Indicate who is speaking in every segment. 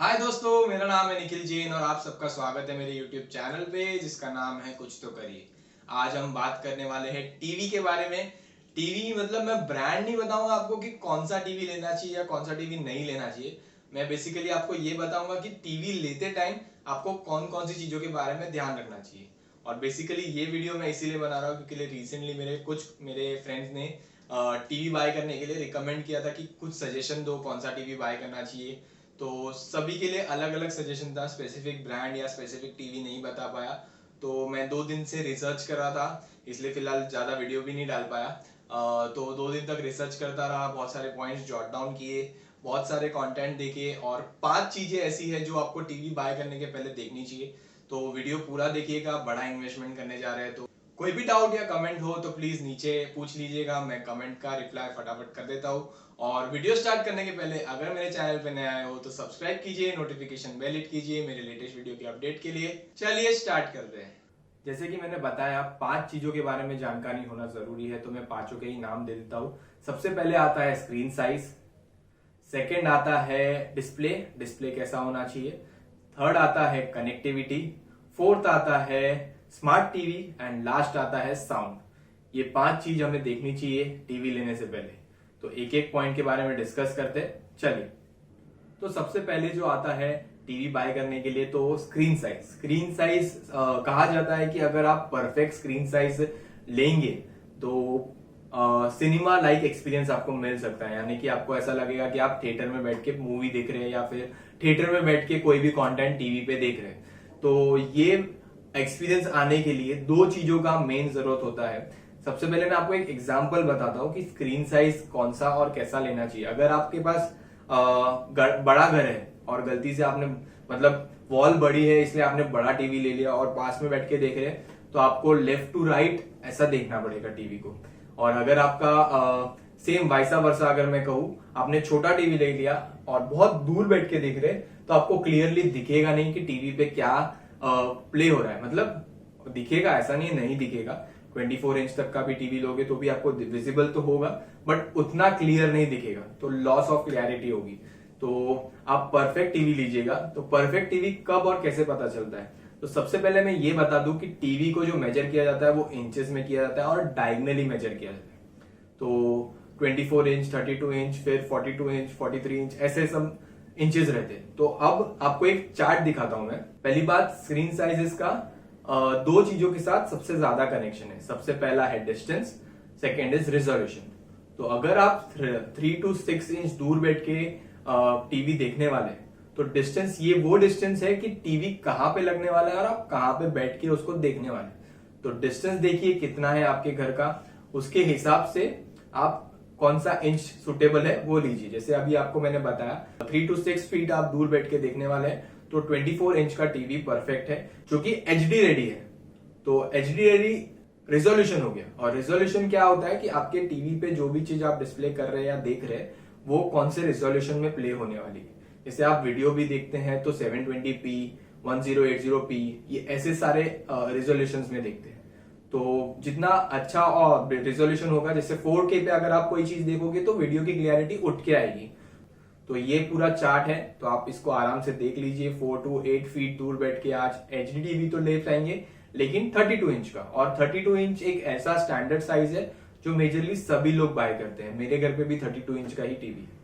Speaker 1: हाय दोस्तों, मेरा नाम है निखिल जैन और आप सबका स्वागत है मेरे यूट्यूब चैनल पे जिसका नाम है कुछ तो करिए। आज हम बात करने वाले हैं टीवी के बारे में। टीवी मतलब मैं ब्रांड नहीं बताऊंगा आपको कि कौन सा टीवी लेना चाहिए या कौन सा टीवी नहीं लेना चाहिए। मैं बेसिकली आपको ये बताऊंगा कि टीवी लेते टाइम आपको कौन कौन सी चीज़ों के बारे में ध्यान रखना चाहिए। और बेसिकली ये वीडियो मैं इसीलिए बना रहा हूँ क्योंकि रिसेंटली मेरे फ्रेंड्स ने टीवी बाय करने के लिए रिकमेंड किया था कि कुछ सजेशन दो कौन सा टीवी बाय करना चाहिए। तो सभी के लिए अलग अलग सजेशन था, स्पेसिफिक ब्रांड या स्पेसिफिक टीवी नहीं बता पाया। तो मैं 2 दिन से रिसर्च कर रहा था, इसलिए फिलहाल ज़्यादा वीडियो भी नहीं डाल पाया। तो 2 दिन तक रिसर्च करता रहा, बहुत सारे पॉइंट्स जॉट डाउन किए, बहुत सारे कंटेंट देखे और 5 चीज़ें ऐसी है जो आपको टीवी बाय करने के पहले देखनी चाहिए। तो वीडियो पूरा देखिएगा, बड़ा इन्वेस्टमेंट करने जा रहे हैं तो कोई भी डाउट या कमेंट हो तो प्लीज नीचे पूछ लीजिएगा, मैं कमेंट का रिप्लाई फटाफट कर देता हूँ। और वीडियो स्टार्ट करने के पहले अगर मेरे चैनल पे नए आए हो तो सब्सक्राइब कीजिए, नोटिफिकेशन बेल हिट कीजिए मेरे लेटेस्ट वीडियो की अपडेट के लिए। चलिए स्टार्ट करते हैं। जैसे कि मैंने बताया 5 चीजों के बारे में जानकारी होना जरूरी है, तो मैं 5 के ही नाम दे देता हूँ। सबसे पहले आता है स्क्रीन साइज, सेकेंड आता है डिस्प्ले, डिस्प्ले कैसा होना चाहिए, थर्ड आता है कनेक्टिविटी, फोर्थ आता है स्मार्ट टीवी एंड लास्ट आता है साउंड। ये 5 चीज हमें देखनी चाहिए टीवी लेने से पहले। तो एक एक पॉइंट के बारे में डिस्कस करते चलिए। तो सबसे पहले जो आता है टीवी बाय करने के लिए तो स्क्रीन साइज। स्क्रीन साइज कहा जाता है कि अगर आप परफेक्ट स्क्रीन साइज लेंगे तो सिनेमा लाइक एक्सपीरियंस आपको मिल सकता है, यानी कि आपको ऐसा लगेगा कि आप थिएटर में बैठ के मूवी देख रहे हैं या फिर थिएटर में बैठ के कोई भी कंटेंट टीवी पे देख रहे हैं। तो ये एक्सपीरियंस आने के लिए 2 चीजों का मेन जरूरत होता है। सबसे पहले मैं आपको एक एग्जांपल बताता हूँ कि स्क्रीन साइज कौन सा और कैसा लेना चाहिए। अगर आपके पास बड़ा घर है और गलती से आपने मतलब वॉल बड़ी है इसलिए आपने बड़ा टीवी ले लिया और पास में बैठ के देख रहे हैं, तो आपको लेफ्ट टू राइट ऐसा देखना पड़ेगा टीवी को। और अगर आपका सेम वाइसा वर्सा अगर मैं कहूँ, आपने छोटा टीवी ले लिया और बहुत दूर बैठ के देख रहे हैं, तो आपको क्लियरली दिखेगा नहीं कि टीवी पे क्या प्ले हो रहा है। मतलब दिखेगा, ऐसा नहीं दिखेगा। 24 इंच तक का भी टीवी लोगे तो भी आपको विजिबल तो होगा, बट उतना क्लियर नहीं दिखेगा, तो लॉस ऑफ क्लियरिटी होगी। तो आप परफेक्ट टीवी लीजिएगा। तो परफेक्ट टीवी कब और कैसे पता चलता है, तो सबसे पहले मैं ये बता दूं कि टीवी को जो मेजर किया जाता है वो इंचेस में किया जाता है और डायगनली मेजर किया जाता है। तो 24 इंच, 32 इंच, फिर 42 इंच, 43 इंच, ऐसे सब इंचेस रहते हैं। तो अब आपको एक चार्ट दिखाता हूं मैं। पहली बात, स्क्रीन साइजेस का 2 चीजों के साथ सबसे ज्यादा कनेक्शन है। सबसे पहला है डिस्टेंस, सेकेंड इज रिजोल्यूशन। तो अगर आप 3 to 6 इंच दूर बैठ के टीवी देखने वाले हैं तो डिस्टेंस, ये वो डिस्टेंस है कि टीवी कहाँ पे लगने वाला है और आप कहाँ पे बैठ के उसको देखने वाले हैं। तो डिस्टेंस देखिए कितना है आपके घर का, उसके हिसाब से आप कौन सा इंच सुटेबल है वो लीजिए। जैसे अभी आपको मैंने बताया 3 to 6 फीट आप दूर बैठ के देखने वाले हैं, तो 24 इंच का टीवी परफेक्ट है जो कि एचडी रेडी है। तो एचडी रेडी रिजोल्यूशन हो गया। और रिजोल्यूशन क्या होता है कि आपके टीवी पे जो भी चीज आप डिस्प्ले कर रहे हैं या देख रहे हैं वो कौन से रिजोल्यूशन में प्ले होने वाली है। जैसे आप वीडियो भी देखते हैं तो 720p, 1080p, ये ऐसे सारे रिजोल्यूशन में देखते हैं। तो जितना अच्छा और रिजोल्यूशन होगा, जैसे 4K पे अगर आप कोई चीज देखोगे तो वीडियो की क्लियरिटी उठ के आएगी। तो ये पूरा चार्ट है, तो आप इसको आराम से देख लीजिए। 4 to 8 फीट दूर बैठ के आज एचडी टीवी तो ले पाएंगे, लेकिन 32 इंच का। और 32 इंच एक ऐसा स्टैंडर्ड साइज है जो मेजरली सभी लोग बाय करते हैं। मेरे घर पे भी 32 इंच का ही टीवी है।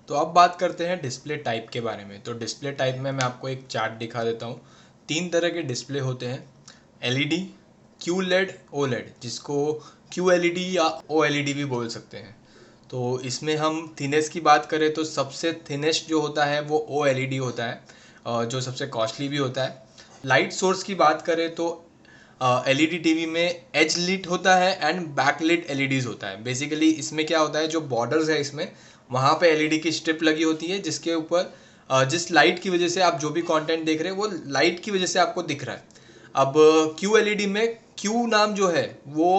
Speaker 1: तो अब बात करते हैं डिस्प्ले टाइप के बारे में। तो डिस्प्ले टाइप में मैं आपको एक चार्ट दिखा देता हूँ। 3 तरह के डिस्प्ले होते हैं, एलईडी, क्यूलेड, ओलेड, जिसको क्यूएलईडी या ओएलईडी भी बोल सकते हैं। तो इसमें हम थिनेस की बात करें तो सबसे थिनेस्ट जो होता है वो ओएलईडी होता है, जो सबसे कॉस्टली भी होता है। लाइट सोर्स की बात करें तो एलईडी टीवी में एज लिट होता है एंड बैक लिट एलईडीज होता है। बेसिकली इसमें क्या होता है, जो बॉर्डर्स है इसमें, वहाँ पे एलईडी की स्ट्रिप लगी होती है जिसके ऊपर जिस लाइट की वजह से आप जो भी कंटेंट देख रहे हैं वो लाइट की वजह से आपको दिख रहा है। अब क्यू एलईडी में क्यू नाम जो है वो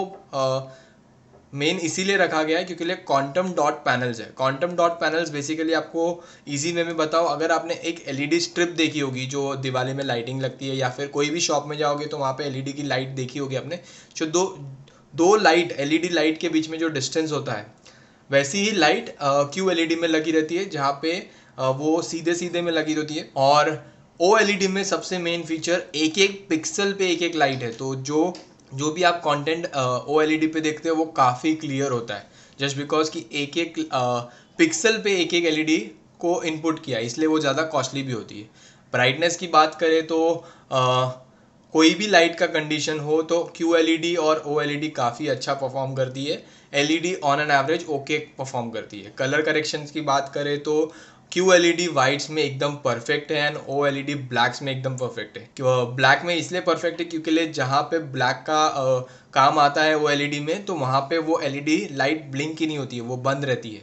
Speaker 1: मेन इसीलिए रखा गया है क्योंकि क्वांटम डॉट पैनल्स है। क्वांटम डॉट पैनल्स बेसिकली आपको इजी वे में बताओ, अगर आपने एक एलईडी स्ट्रिप देखी होगी जो दिवाली में लाइटिंग लगती है, या फिर कोई भी शॉप में जाओगे तो वहाँ पे एलईडी की लाइट देखी होगी आपने, जो दो लाइट, एलईडी लाइट के बीच में जो डिस्टेंस होता है, वैसी ही लाइट क्यू एलईडी में लगी रहती है, जहाँ पे वो सीधे सीधे में लगी होती है। और OLED में सबसे मेन फीचर एक एक पिक्सल पे एक एक लाइट है, तो जो भी आप कंटेंट OLED पे देखते हो वो काफ़ी क्लियर होता है, जस्ट बिकॉज कि एक एक पिक्सल पे एक एक LED को इनपुट किया, इसलिए वो ज़्यादा कॉस्टली भी होती है। ब्राइटनेस की बात करें तो कोई भी लाइट का कंडीशन हो तो QLED और OLED काफ़ी अच्छा परफॉर्म करती है। LED on an average okay perform करती है। कलर करेक्शंस की बात करें तो QLED वाइट्स में एकदम परफेक्ट है एंड OLED ब्लैक्स में एकदम परफेक्ट है। ब्लैक में इसलिए परफेक्ट है क्योंकि जहाँ पे ब्लैक का काम आता है OLED में, तो वहाँ पे वो LED लाइट ब्लिंक ही नहीं होती है, वो बंद रहती है,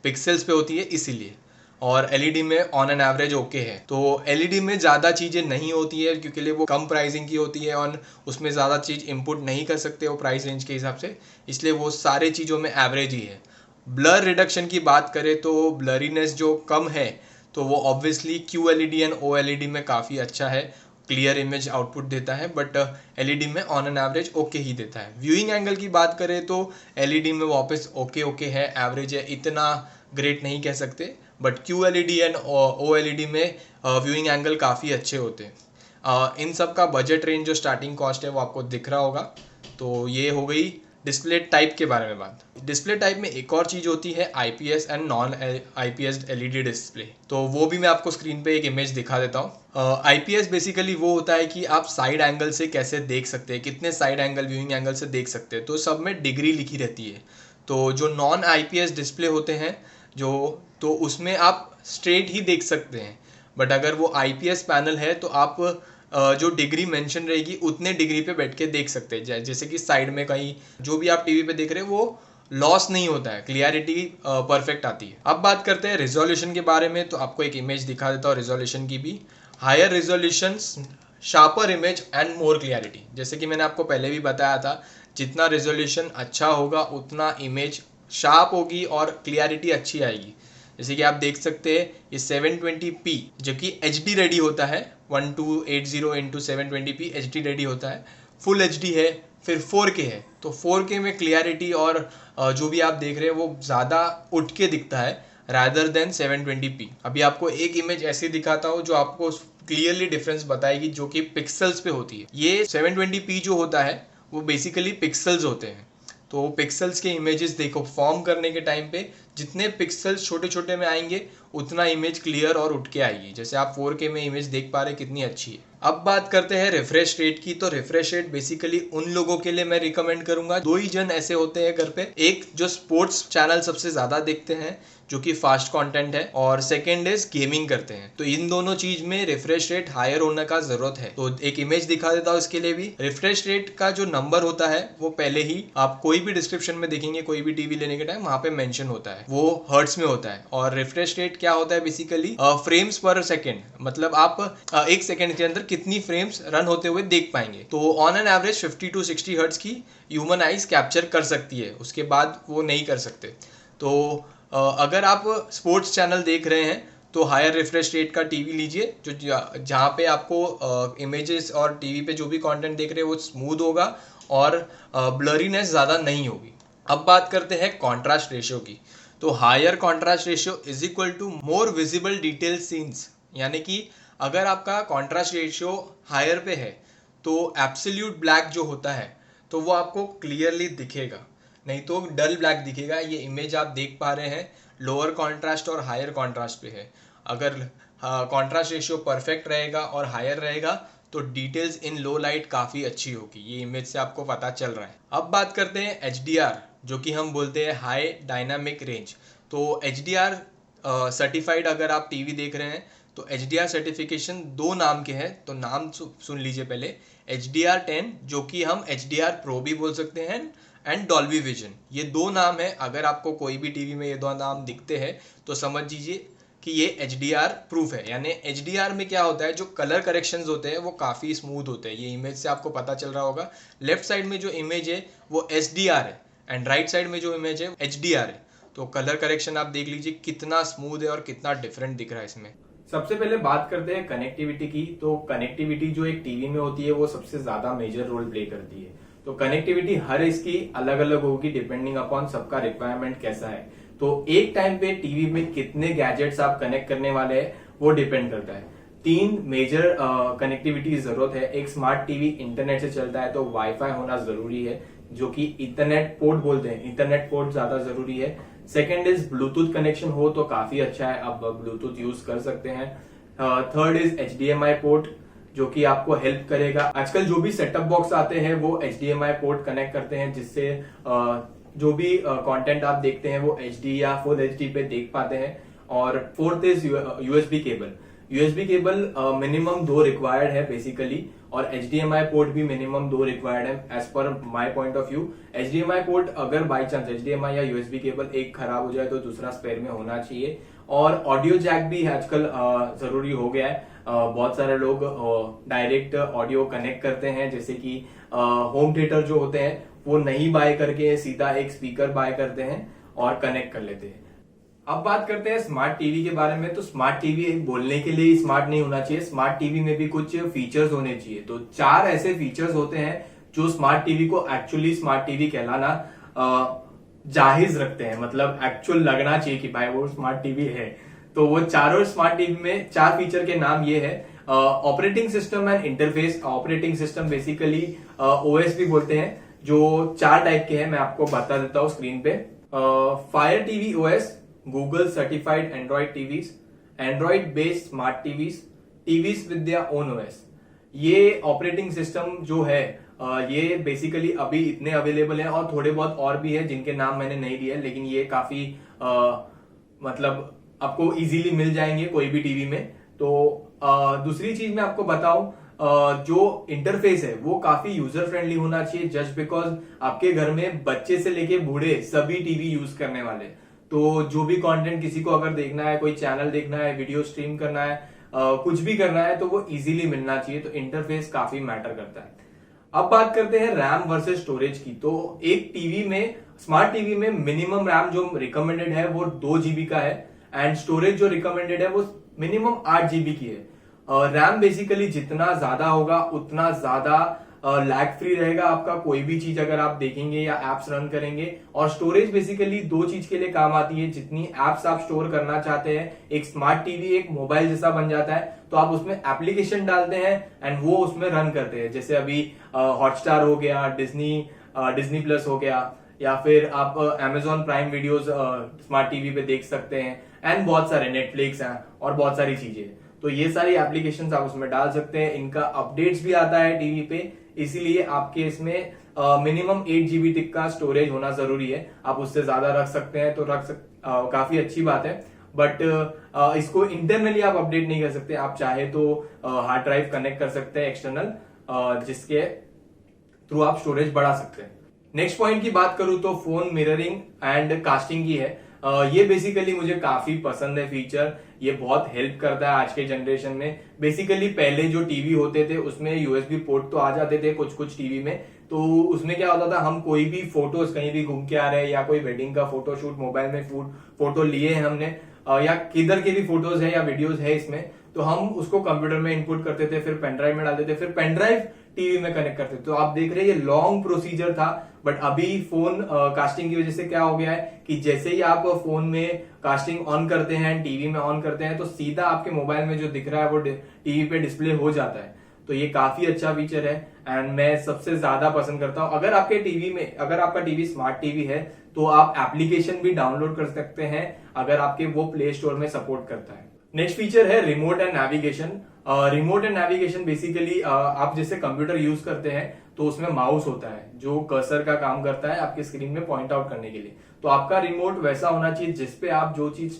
Speaker 1: पिक्सल्स पे होती है इसीलिए। और LED में ऑन एन एवरेज ओके है। तो LED में ज़्यादा चीज़ें नहीं होती है क्योंकि वो कम प्राइसिंग की होती है और उसमें ज़्यादा चीज़ इंपुट नहीं कर सकते वो प्राइस रेंज के हिसाब से, इसलिए वो सारे चीज़ों में एवरेज ही है। ब्लर रिडक्शन की बात करें तो ब्लरीनेस जो कम है तो वो ऑब्वियसली QLED एंड OLED में काफ़ी अच्छा है, क्लियर इमेज आउटपुट देता है, बट LED में ऑन एन एवरेज ओके ही देता है। व्यूइंग एंगल की बात करें तो LED में वापस ओके है, एवरेज है, इतना ग्रेट नहीं कह सकते, बट QLED एंड OLED में व्यूइंग एंगल काफ़ी अच्छे होते हैं। इन सब का बजट रेंज जो स्टार्टिंग कॉस्ट है वो आपको दिख रहा होगा। तो ये हो गई डिस्प्ले टाइप के बारे में बात। डिस्प्ले टाइप में एक और चीज़ होती है IPS and non IPS LED display, तो वो भी मैं आपको स्क्रीन पे एक इमेज दिखा देता हूँ। IPS बेसिकली वो होता है कि आप साइड एंगल से कैसे देख सकते हैं, कितने साइड एंगल व्यूइंग एंगल से देख सकते हैं, तो सब में डिग्री लिखी रहती है। तो जो नॉन IPS डिस्प्ले होते हैं तो उसमें आप स्ट्रेट ही देख सकते हैं, बट अगर वो IPS पैनल है तो आप जो डिग्री मेंशन रहेगी उतने डिग्री पे बैठ के देख सकते हैं, जैसे कि साइड में कहीं जो भी आप टीवी पे देख रहे हैं वो लॉस नहीं होता है, क्लियरिटी परफेक्ट आती है। अब बात करते हैं रिजोल्यूशन के बारे में, तो आपको एक इमेज दिखा देता हूँ रिजोल्यूशन की भी। Higher resolution, sharper image and more clarity. जैसे कि मैंने आपको पहले भी बताया था, जितना रिजोल्यूशन अच्छा होगा उतना इमेज शार्प होगी और क्लियरिटी अच्छी आएगी। जैसे कि आप देख सकते हैं ये 720p जो कि HD रेडी होता है, 1280x720p HD रेडी होता है, फुल HD है, फिर 4K है, तो 4K में क्लियरिटी और जो भी आप देख रहे हैं वो ज़्यादा उठ के दिखता है रादर देन 720p। अभी आपको एक इमेज ऐसी दिखाता हूँ जो आपको क्लियरली डिफरेंस बताएगी, जो कि पिक्सल्स पे होती है। ये 720p जो होता है वो बेसिकली पिक्सल्स होते हैं, तो पिक्सल्स के इमेजेस देखो फॉर्म करने के टाइम पे जितने पिक्सल्स छोटे छोटे में आएंगे उतना इमेज क्लियर और उठ के आएगी। जैसे आप 4K में इमेज देख पा रहे कितनी अच्छी है। अब बात करते हैं रिफ्रेश रेट की, तो रिफ्रेश रेट बेसिकली उन लोगों के लिए मैं रिकमेंड करूंगा, दो ही जन ऐसे होते हैं घर पे, एक जो स्पोर्ट्स चैनल सबसे ज्यादा देखते हैं जो कि फास्ट कंटेंट है, और सेकंड इज गेमिंग करते हैं, तो इन दोनों चीज में रिफ्रेश रेट हायर होने का जरूरत है। तो एक इमेज दिखा देता हूँ इसके लिए भी। रिफ्रेश रेट का जो नंबर होता है वो पहले ही आप कोई भी डिस्क्रिप्शन में देखेंगे, कोई भी टीवी लेने के टाइम वहां पे मेंशन होता है, वो हर्ट्स में होता है। और रिफ्रेश रेट क्या होता है बेसिकली फ्रेम्स पर सेकेंड, मतलब आप एक सेकेंड के अंदर कितनी फ्रेम्स रन होते हुए देख पाएंगे। तो on an average 50 to 60 hertz की ह्यूमन आइज कैप्चर कर सकती है, उसके बाद वो नहीं कर सकते। तो अगर आप स्पोर्ट्स चैनल देख रहे हैं तो हायर रिफ्रेश रेट का टीवी लीजिए, जो जहाँ पे आपको इमेजेस और टीवी पे जो भी कंटेंट देख रहे हैं वो स्मूथ होगा और ब्लरीनेस ज़्यादा नहीं होगी। अब बात करते हैं कॉन्ट्रास्ट रेशियो की, तो higher contrast ratio is equal to more visible detail scenes, यानी कि अगर आपका कॉन्ट्रास्ट रेशियो हायर पे है तो एब्सोल्यूट ब्लैक जो होता है तो वो आपको क्लियरली दिखेगा, नहीं तो डल ब्लैक दिखेगा। ये इमेज आप देख पा रहे हैं लोअर कॉन्ट्रास्ट और हायर कॉन्ट्रास्ट पे है। अगर कॉन्ट्रास्ट रेशियो परफेक्ट रहेगा और हायर रहेगा तो डिटेल्स इन लो लाइट काफ़ी अच्छी होगी, ये इमेज से आपको पता चल रहा है। अब बात करते हैं HDR, जो कि हम बोलते हैं हाई डायनामिक रेंज। तो HDR सर्टिफाइड अगर आप टीवी देख रहे हैं तो HDR सर्टिफिकेशन दो नाम के हैं, तो नाम सुन लीजिए पहले। HDR10 जो कि हम HDR Pro भी बोल सकते हैं, एंड डॉल्बी विजन, ये दो नाम है। अगर आपको कोई भी टीवी में ये दो नाम दिखते हैं तो समझ लीजिए कि ये HDR प्रूफ है। यानी HDR में क्या होता है, जो कलर करेक्शंस होते हैं वो काफ़ी स्मूथ होते हैं, ये इमेज से आपको पता चल रहा होगा। लेफ्ट साइड में जो इमेज है वो SDR है एंड राइट साइड में जो इमेज है HDR है, तो कलर करेक्शन आप देख लीजिए कितना स्मूथ है और कितना डिफरेंट दिख रहा है इसमें। सबसे पहले बात करते हैं कनेक्टिविटी की, तो कनेक्टिविटी जो एक टीवी में होती है वो सबसे ज्यादा मेजर रोल प्ले करती है। तो कनेक्टिविटी हर इसकी अलग अलग होगी डिपेंडिंग अपॉन सबका रिक्वायरमेंट कैसा है। तो एक टाइम पे टीवी में कितने गैजेट्स आप कनेक्ट करने वाले हैं वो डिपेंड करता है। 3 मेजर कनेक्टिविटी की जरूरत है। एक स्मार्ट टीवी इंटरनेट से चलता है तो वाईफाई होना जरूरी है, जो कि इथरनेट पोर्ट बोलते हैं, इथरनेट पोर्ट ज्यादा जरूरी है। सेकेंड इज ब्लूटूथ कनेक्शन हो तो काफी अच्छा है, आप ब्लूटूथ यूज कर सकते हैं। थर्ड इज HDMI पोर्ट, जो कि आपको हेल्प करेगा। आजकल जो भी सेटअप बॉक्स आते हैं वो HDMI पोर्ट कनेक्ट करते हैं, जिससे जो भी कंटेंट आप देखते हैं वो HD या फुल HD पे देख पाते हैं। और fourth is USB cable. USB cable minimum 2 required है बेसिकली, और HDMI पोर्ट भी मिनिमम 2 रिक्वायर्ड है as per my point of view. HDMI port अगर बाई चांस HDMI या USB केबल एक खराब हो जाए तो दूसरा स्पेयर में होना चाहिए। और ऑडियो जैक भी आजकल जरूरी हो गया है। बहुत सारे लोग डायरेक्ट ऑडियो कनेक्ट करते हैं, जैसे कि होम थिएटर जो होते हैं वो नहीं बाय करके सीधा एक स्पीकर बाय करते हैं और कनेक्ट कर लेते हैं। अब बात करते हैं स्मार्ट टीवी के बारे में। तो स्मार्ट टीवी बोलने के लिए स्मार्ट नहीं होना चाहिए, स्मार्ट टीवी में भी कुछ फीचर्स होने चाहिए। तो 4 ऐसे फीचर्स होते हैं जो स्मार्ट टीवी को एक्चुअली स्मार्ट टीवी कहलाना जाहिज रखते हैं, मतलब एक्चुअल लगना चाहिए कि भाई वो स्मार्ट टीवी है। तो वो चारों स्मार्ट टीवी में 4 फीचर के नाम ये है। Operating system and interface. Operating system basically OS भी बोलते हैं, जो 4 टाइप के हैं, मैं आपको बता देता हूँ स्क्रीन पे। Fire TV OS, Google certified Android TVs, Android based smart TVs, TVs with their own OS। ये ऑपरेटिंग सिस्टम जो है ये बेसिकली अभी इतने अवेलेबल हैं, और थोड़े बहुत और भी है जिनके नाम मैंने नहीं लिए, लेकिन ये काफी मतलब आपको इजीली मिल जाएंगे कोई भी टीवी में। तो दूसरी चीज मैं आपको बताऊं, जो इंटरफेस है वो काफी यूजर फ्रेंडली होना चाहिए, जस्ट बिकॉज आपके घर में बच्चे से लेके बूढ़े सभी टीवी यूज करने वाले। तो जो भी कंटेंट किसी को अगर देखना है, कोई चैनल देखना है, वीडियो स्ट्रीम करना है, कुछ भी करना है, तो वो इजीली मिलना चाहिए। तो इंटरफेस काफी मैटर करता है। अब बात करते हैं रैम वर्सेस स्टोरेज की। तो एक टीवी में, स्मार्ट टीवी में मिनिमम रैम जो रिकमेंडेड है वो 2 GB का है, एंड स्टोरेज जो रिकमेंडेड है वो मिनिमम 8 GB की है। रैम बेसिकली जितना ज्यादा होगा उतना ज्यादा लैग फ्री रहेगा आपका कोई भी चीज अगर आप देखेंगे या एप्स रन करेंगे। और स्टोरेज बेसिकली 2 चीज के लिए काम आती है। जितनी एप्स आप स्टोर करना चाहते हैं, एक स्मार्ट टीवी एक मोबाइल जैसा बन जाता है, तो आप उसमें एप्लीकेशन डालते हैं एंड वो उसमें रन करते हैं। जैसे अभी हॉटस्टार हो गया, डिज्नी प्लस हो गया, या फिर आप Amazon prime videos smart TV पे देख सकते हैं, एंड बहुत सारे नेटफ्लिक्स हैं और बहुत सारी चीजें। तो ये सारी एप्लीकेशंस आप उसमें डाल सकते हैं। इनका अपडेट्स भी आता है टीवी पे, इसीलिए आपके इसमें मिनिमम 8 GB तक का स्टोरेज होना जरूरी है। आप उससे ज्यादा रख सकते हैं तो काफी अच्छी बात है, बट इसको इंटरनली आप अपडेट नहीं कर सकते। आप चाहे तो हार्ड ड्राइव कनेक्ट कर सकते हैं एक्सटर्नल, जिसके थ्रू आप स्टोरेज बढ़ा सकते हैं। नेक्स्ट पॉइंट की बात करूं तो फोन मिररिंग एंड कास्टिंग की है। ये बेसिकली मुझे काफी पसंद है फीचर। ये बहुत हेल्प करता है आज के जनरेशन में। बेसिकली पहले जो टीवी होते थे उसमें USB पोर्ट तो आ जाते थे कुछ कुछ टीवी में, तो उसमें क्या होता था, हम कोई भी फोटोज कहीं भी घूम के आ रहे हैं या कोई वेडिंग का फोटोशूट मोबाइल में फोटो लिए हैं हमने, या किधर के भी फोटोज है या वीडियोज है इसमें, तो हम उसको कंप्यूटर में इनपुट करते थे, फिर पेन ड्राइव में डालते थे, फिर पेन ड्राइव टीवी में कनेक्ट करते थे। तो आप देख रहे हैं ये लॉन्ग प्रोसीजर था, बट अभी फोन कास्टिंग की वजह से क्या हो गया है कि जैसे ही आप फोन में कास्टिंग ऑन करते हैं, टीवी में ऑन करते हैं, तो सीधा आपके मोबाइल में जो दिख रहा है वो टीवी पे डिस्प्ले हो जाता है। तो ये काफी अच्छा फीचर है एंड मैं सबसे ज्यादा पसंद करता हूं। अगर आपके टीवी में, अगर आपका टीवी स्मार्ट टीवी है तो आप एप्लीकेशन भी डाउनलोड कर सकते हैं अगर आपके वो प्ले स्टोर में सपोर्ट करता है। नेक्स्ट फीचर है remote and navigation. Remote and navigation basically आप जैसे कंप्यूटर यूज करते हैं तो उसमें माउस होता है जो कर्सर का काम करता है आपके स्क्रीन में पॉइंट आउट करने के लिए। तो आपका रिमोट वैसा होना चाहिए जिसपे आप जो चीज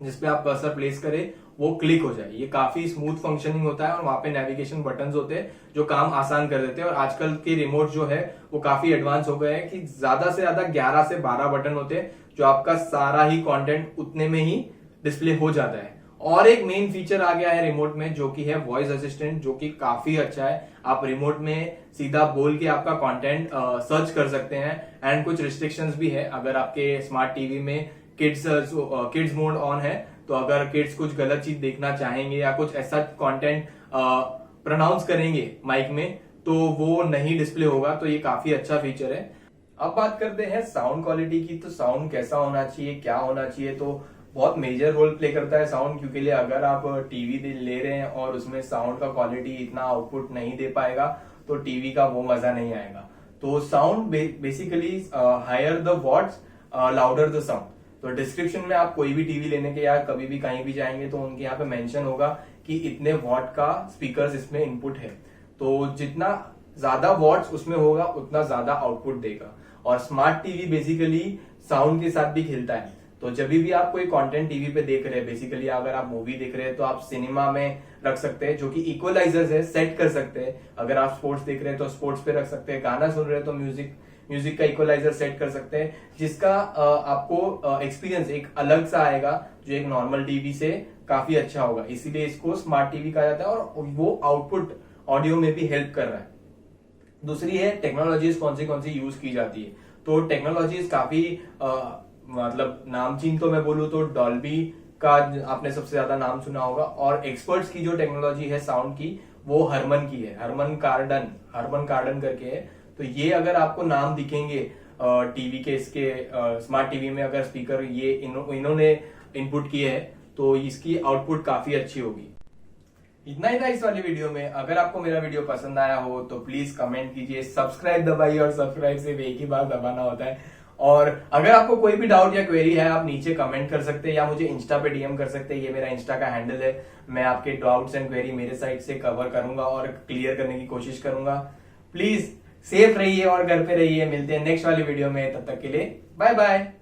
Speaker 1: जिसपे आप कर्सर प्लेस करें वो क्लिक हो जाए। ये काफी स्मूथ फंक्शनिंग होता है और वहां पे नेविगेशन बटन्स होते हैं जो काम आसान कर देते हैं। और आजकल के रिमोट जो है वो काफी एडवांस हो गए हैं कि ज्यादा से ज्यादा 11 से 12 बटन होते हैं जो आपका सारा ही कंटेंट उतने में ही डिस्प्ले हो जाता है। और एक मेन फीचर आ गया है रिमोट में जो कि है वॉइस असिस्टेंट, जो कि काफी अच्छा है। आप रिमोट में सीधा बोल के आपका कंटेंट सर्च कर सकते हैं एंड कुछ रिस्ट्रिक्शंस भी है। अगर आपके स्मार्ट टीवी में किड्स मोड ऑन है तो अगर किड्स कुछ गलत चीज देखना चाहेंगे या कुछ ऐसा कंटेंट प्रोनाउंस करेंगे माइक में तो वो नहीं डिस्प्ले होगा। तो ये काफी अच्छा फीचर है। अब बात करते हैं साउंड क्वालिटी की। तो साउंड कैसा होना चाहिए, क्या होना चाहिए, तो बहुत मेजर रोल प्ले करता है साउंड, क्योंकि अगर आप टीवी ले रहे हैं और उसमें साउंड का क्वालिटी इतना आउटपुट नहीं दे पाएगा तो टीवी का वो मजा नहीं आएगा। तो sound basically higher the watts louder the sound. तो डिस्क्रिप्शन में आप कोई भी टीवी लेने के या कभी भी कहीं भी जाएंगे तो उनके यहाँ पे मेंशन होगा कि इतने वॉट का स्पीकर्स इसमें इनपुट है। तो जितना ज्यादा वॉट्स उसमें होगा उतना ज्यादा आउटपुट देगा। और स्मार्ट टीवी बेसिकली साउंड के साथ भी खेलता है। तो जब भी आप कोई कंटेंट टीवी पे देख रहे हैं, बेसिकली अगर आप मूवी देख रहे हैं तो आप सिनेमा में रख सकते हैं, जो कि इक्वलाइजर्स है, सेट कर सकते हैं। अगर आप स्पोर्ट्स देख रहे हैं तो स्पोर्ट्स पे रख सकते हैं, गाना सुन रहे हैं तो म्यूजिक का इक्वलाइजर सेट कर सकते हैं, जिसका आपको एक्सपीरियंस एक अलग सा आएगा जो एक नॉर्मल टीवी से काफी अच्छा होगा। इसीलिए इसको स्मार्ट टीवी कहा जाता है और वो आउटपुट ऑडियो में भी हेल्प कर रहा है। दूसरी है टेक्नोलॉजीज कौन सी यूज की जाती है। तो टेक्नोलॉजीज काफी मतलब नामचीन तो मैं बोलूँ तो डॉल्बी का आपने सबसे ज्यादा नाम सुना होगा, और एक्सपर्ट्स की जो टेक्नोलॉजी है साउंड की वो हरमन की है, हरमन कार्डन करके है। तो ये अगर आपको नाम दिखेंगे टीवी के, इसके स्मार्ट टीवी में अगर स्पीकर ये इन्होंने इनपुट किए हैं तो इसकी आउटपुट काफी अच्छी होगी। इतना ही था इस वाली वीडियो में। अगर आपको मेरा वीडियो पसंद आया हो तो प्लीज कमेंट कीजिए, सब्सक्राइब दबाइए, और सब्सक्राइब सिर्फ एक ही बार दबाना होता है। और अगर आपको कोई भी डाउट या क्वेरी है आप नीचे कमेंट कर सकते हैं या मुझे इंस्टा पे डीएम कर सकते हैं। ये मेरा इंस्टा का हैंडल है। मैं आपके डाउट्स एंड क्वेरी मेरे साइड से कवर करूंगा और क्लियर करने की कोशिश करूंगा। प्लीज सेफ रहिए और घर पे रहिए। मिलते हैं नेक्स्ट वाली वीडियो में, तब तक के लिए बाय बाय।